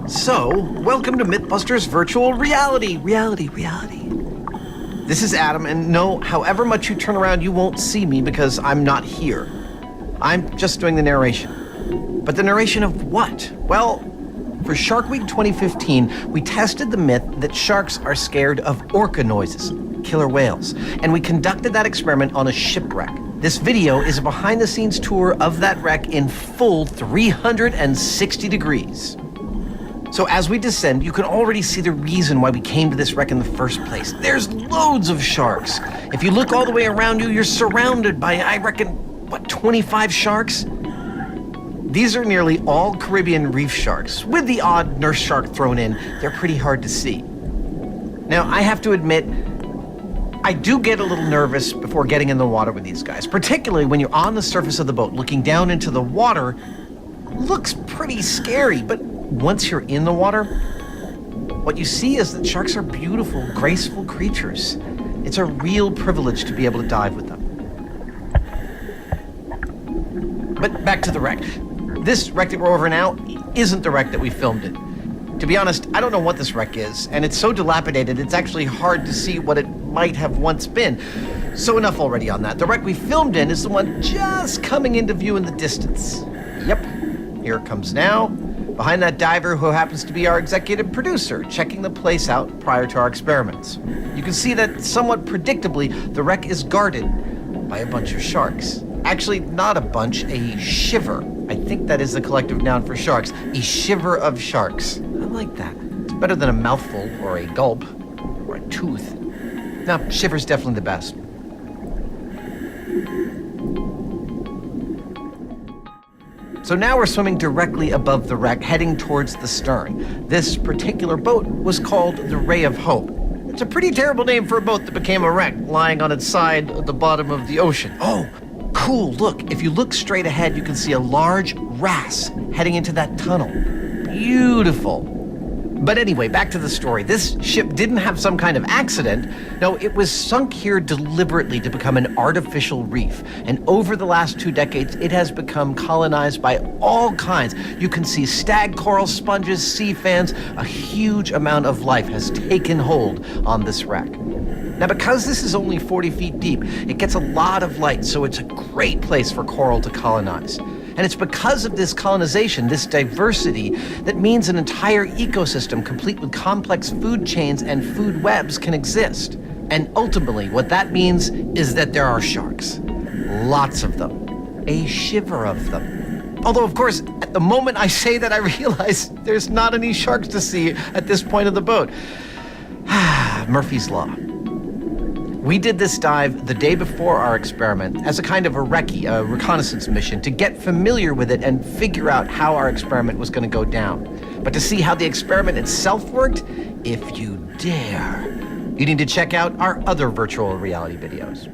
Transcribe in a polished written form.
So, welcome to Mythbusters Virtual Reality. This is Adam, and no, however much you turn around, you won't see me because I'm not here. I'm just doing the narration. But the narration of what? Well, for Shark Week 2015, we tested the myth that sharks are scared of orca noises, killer whales, and we conducted that experiment on a shipwreck. This video is a behind-the-scenes tour of that wreck in full 360 degrees. So as we descend, you can already see the reason why we came to this wreck in the first place. There's loads of sharks. If you look all the way around you, you're surrounded by, I reckon, 25 sharks? These are nearly all Caribbean reef sharks. With the odd nurse shark thrown in, they're pretty hard to see. Now, I have to admit, I do get a little nervous before getting in the water with these guys, particularly when you're on the surface of the boat looking down into the water. Looks pretty scary, but once you're in the water, what you see is that sharks are beautiful, graceful creatures. It's a real privilege to be able to dive with them. But back to the wreck. This wreck that we're over now isn't the wreck that we filmed it. To be honest, I don't know what this wreck is, and it's so dilapidated it's actually hard to see what it might have once been. So enough already on that. The wreck we filmed in is the one just coming into view in the distance. Yep, here it comes now. Behind that diver who happens to be our executive producer, checking the place out prior to our experiments. You can see that somewhat predictably, the wreck is guarded by a bunch of sharks. Actually, not a bunch, a shiver. I think that is the collective noun for sharks. A shiver of sharks. I like that. It's better than a mouthful or a gulp or a tooth. No, shiver's definitely the best. So now we're swimming directly above the wreck, heading towards the stern. This particular boat was called the Ray of Hope. It's a pretty terrible name for a boat that became a wreck, lying on its side at the bottom of the ocean. Oh, cool, look. If you look straight ahead, you can see a large wrasse heading into that tunnel. Beautiful. But anyway, back to the story. This ship didn't have some kind of accident. No, it was sunk here deliberately to become an artificial reef. And over the last 2 decades, it has become colonized by all kinds. You can see stag coral, sponges, sea fans. A huge amount of life has taken hold on this wreck. Now, because this is only 40 feet deep, it gets a lot of light, so it's a great place for coral to colonize. And it's because of this colonization, this diversity, that means an entire ecosystem complete with complex food chains and food webs can exist. And ultimately, what that means is that there are sharks. Lots of them. A shiver of them. Although, of course, at the moment I say that, I realize there's not any sharks to see at this point of the boat. Murphy's Law. We did this dive the day before our experiment as a kind of a recce, a reconnaissance mission, to get familiar with it and figure out how our experiment was going to go down. But to see how the experiment itself worked, if you dare, you need to check out our other virtual reality videos.